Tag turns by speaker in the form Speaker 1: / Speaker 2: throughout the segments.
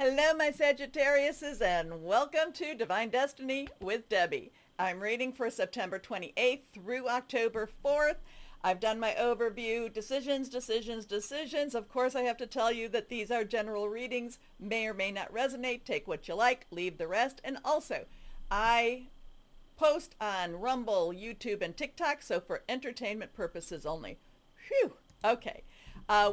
Speaker 1: Hello, my Sagittariuses, and welcome to Divine Destiny with Debbie. I'm reading for September 28th through October 4th. I've done my overview, decisions. Of course, I have to tell you that these are general readings, may or may not resonate. Take what you like, leave the rest. And also, I post on Rumble, YouTube, and TikTok, so for entertainment purposes only. Phew. Okay.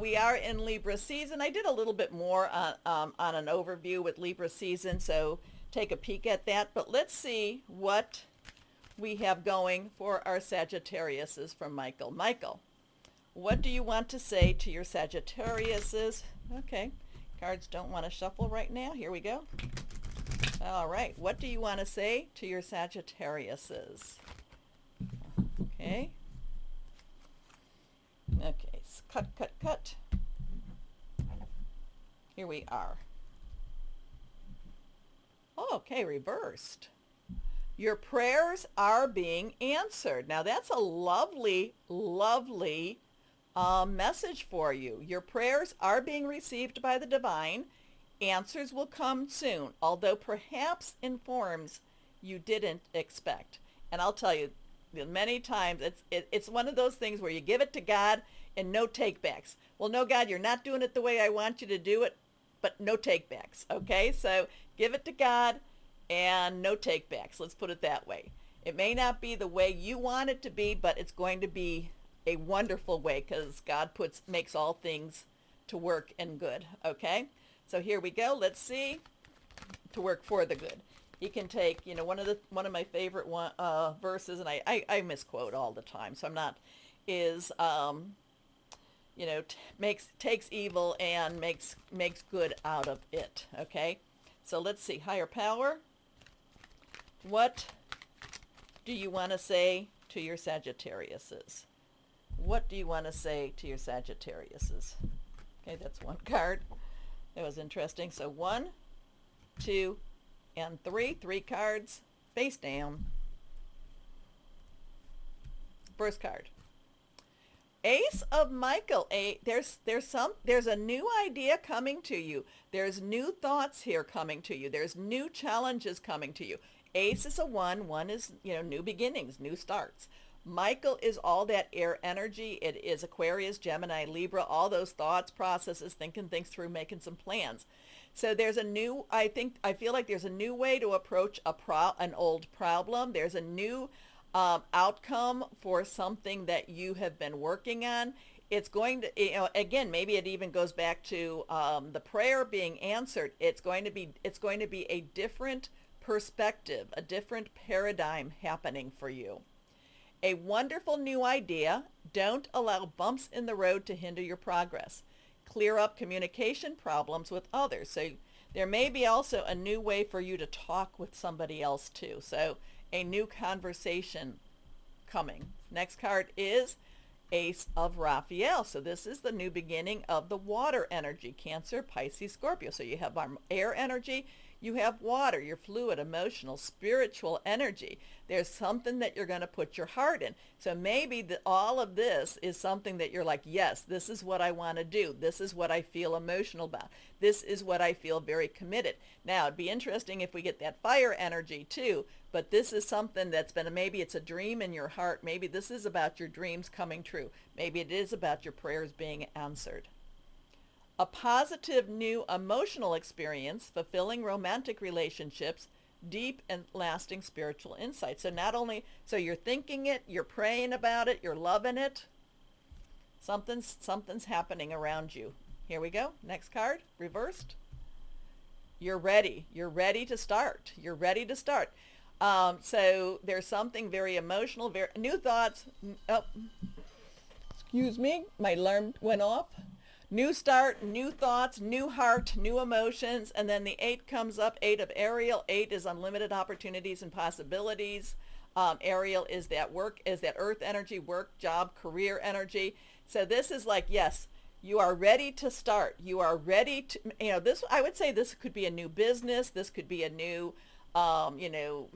Speaker 1: We are in Libra season. I did a little bit more on an overview with Libra season, so take a peek at that. But let's see what we have going for our Sagittariuses from Michael. Michael, what do you want to say to your Sagittariuses? Okay, cards don't want to shuffle right now. Here we go. All right, what do you want to say to your Sagittariuses? Okay. Okay. Cut. Here we are. Oh, okay, reversed. Your prayers are being answered. Now that's a lovely message for you. Your prayers are being received by the divine. Answers will come soon, although perhaps in forms you didn't expect. And I'll tell you, many times it's one of those things where you give it to God and no takebacks. Well, no, God, you're not doing it the way I want you to do it, but no takebacks. Okay, so give it to God and no takebacks. Let's put it that way. It may not be the way you want it to be, but it's going to be a wonderful way because God makes all things to work and good. Okay, so here we go. Let's see, to work for the good. You can take, one of my favorite verses, and I misquote all the time, so I'm not, is takes evil and makes good out of it. Okay, so let's see. Higher power, what do you want to say to your Sagittariuses? What do you want to say to your Sagittariuses? Okay, that's one card. That was interesting. So 1, 2, and 3 cards face down. First card, Ace of Michael. There's a new idea coming to you. There's new thoughts here coming to you. There's new challenges coming to you. Ace is a 1. 1 is, new beginnings, new starts. Michael is all that air energy. It is Aquarius, Gemini, Libra, all those thoughts, processes, thinking things through, making some plans. So there's a new, I feel like there's a new way to approach an old problem. There's a new outcome for something that you have been working on. It's going to, again, maybe it even goes back to the prayer being answered. It's going to be a different perspective, a different paradigm happening for you. A wonderful new idea. Don't allow bumps in the road to hinder your progress. Clear up communication problems with others. So there may be also a new way for you to talk with somebody else too. So a new conversation coming. Next card is Ace of Raphael. So this is the new beginning of the water energy, Cancer, Pisces, Scorpio. So you have air energy, you have water, your fluid, emotional, spiritual energy. There's something that you're going to put your heart in. So maybe all of this is something that you're like, yes, this is what I want to do. This is what I feel emotional about. This is what I feel very committed. Now, it'd be interesting if we get that fire energy too, but this is something that's been, maybe it's a dream in your heart. Maybe this is about your dreams coming true. Maybe it is about your prayers being answered. A positive new emotional experience, fulfilling romantic relationships, deep and lasting spiritual insight. So not only, so you're thinking it, you're praying about it, you're loving it. Something's happening around you. Here we go. Next card, reversed. You're ready. You're ready to start. You're ready to start. So there's something very emotional, very new thoughts. Oh, excuse me, my alarm went off. New start, new thoughts, new heart, new emotions. And then the 8 comes up, 8 of Ariel. 8 is unlimited opportunities and possibilities. Ariel is that earth energy, work, job, career energy. So this is like, yes, you are ready to start. You are ready to, this, I would say this could be a new business. This could be a new,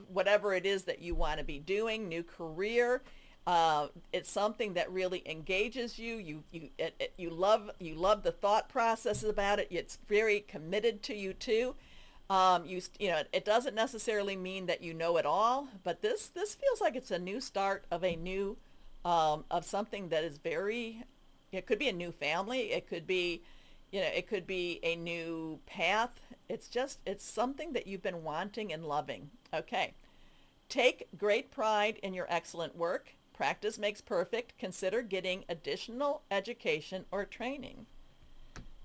Speaker 1: whatever it is that you want to be doing, new career. It's something that really engages you. You love the thought processes about it. It's very committed to you too. It doesn't necessarily mean that you know it all, but this feels like it's a new start of a new of something that is very. It could be a new family. It could be, it could be a new path. It's something that you've been wanting and loving. Okay. Take great pride in your excellent work. Practice makes perfect. Consider getting additional education or training.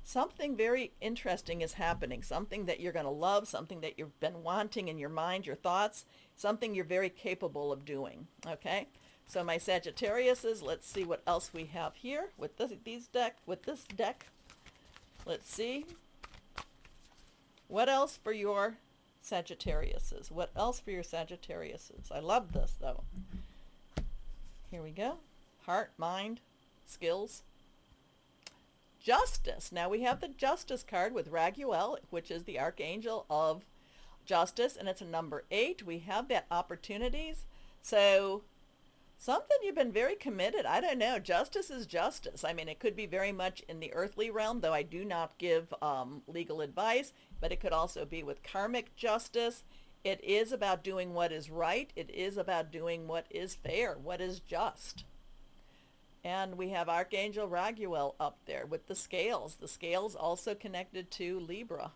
Speaker 1: Something very interesting is happening. Something that you're going to love, something that you've been wanting in your mind, your thoughts, something you're very capable of doing. Okay? So my Sagittariuses, let's see what else we have here with this deck. Let's see. What else for your Sagittariuses? What else for your Sagittariuses? I love this though. Here we go. Heart, mind, skills. Justice. Now we have the Justice card with Raguel, which is the Archangel of Justice, and it's a number 8. We have that opportunities. So something you've been very committed. I don't know. Justice is justice. I mean, it could be very much in the earthly realm, though I do not give legal advice, but it could also be with karmic justice. It is about doing what is right. It is about doing what is fair, what is just. And we have Archangel Raguel up there with the scales. The scales also connected to Libra.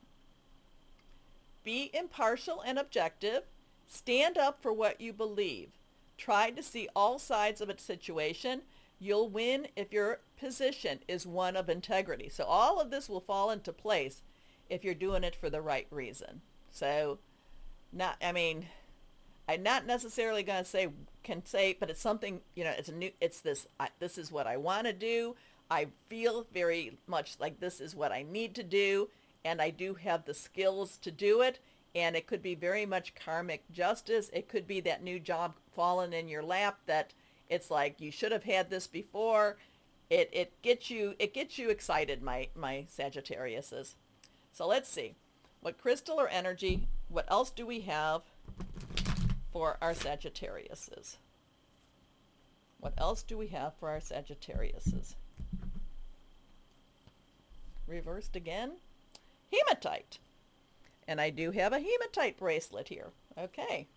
Speaker 1: Be impartial and objective. Stand up for what you believe. Try to see all sides of a situation. You'll win if your position is one of integrity. So all of this will fall into place if you're doing it for the right reason. So I'm not necessarily going to say, but it's something, this is what I want to do. I feel very much like this is what I need to do, and I do have the skills to do it. And it could be very much karmic justice. It could be that new job falling in your lap that it's like you should have had this before. It gets you excited, my Sagittariuses. So let's see. What crystal or energy, what else do we have for our Sagittariuses? What else do we have for our Sagittariuses? Reversed again. Hematite. And I do have a hematite bracelet here. Okay.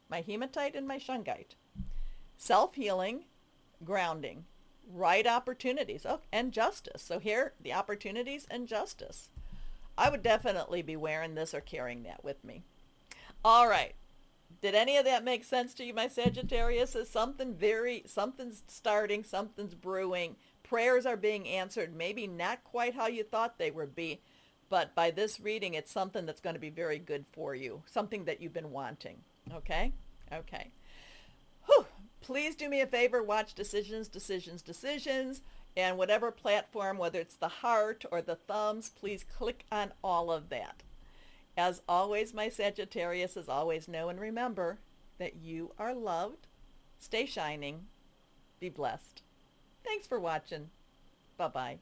Speaker 1: My hematite and my shungite. Self-healing, grounding, right opportunities, and justice. So here, the opportunities and justice. I would definitely be wearing this or carrying that with me. All right. Did any of that make sense to you, my Sagittarius? Something's starting, something's brewing. Prayers are being answered, maybe not quite how you thought they would be, but by this reading, it's something that's going to be very good for you, something that you've been wanting. Okay? Okay. Whew. Please do me a favor, watch Decisions, and whatever platform, whether it's the heart or the thumbs, please click on all of that. As always, my Sagittarius, as always, know and remember that you are loved. Stay shining. Be blessed. Thanks for watching. Bye-bye.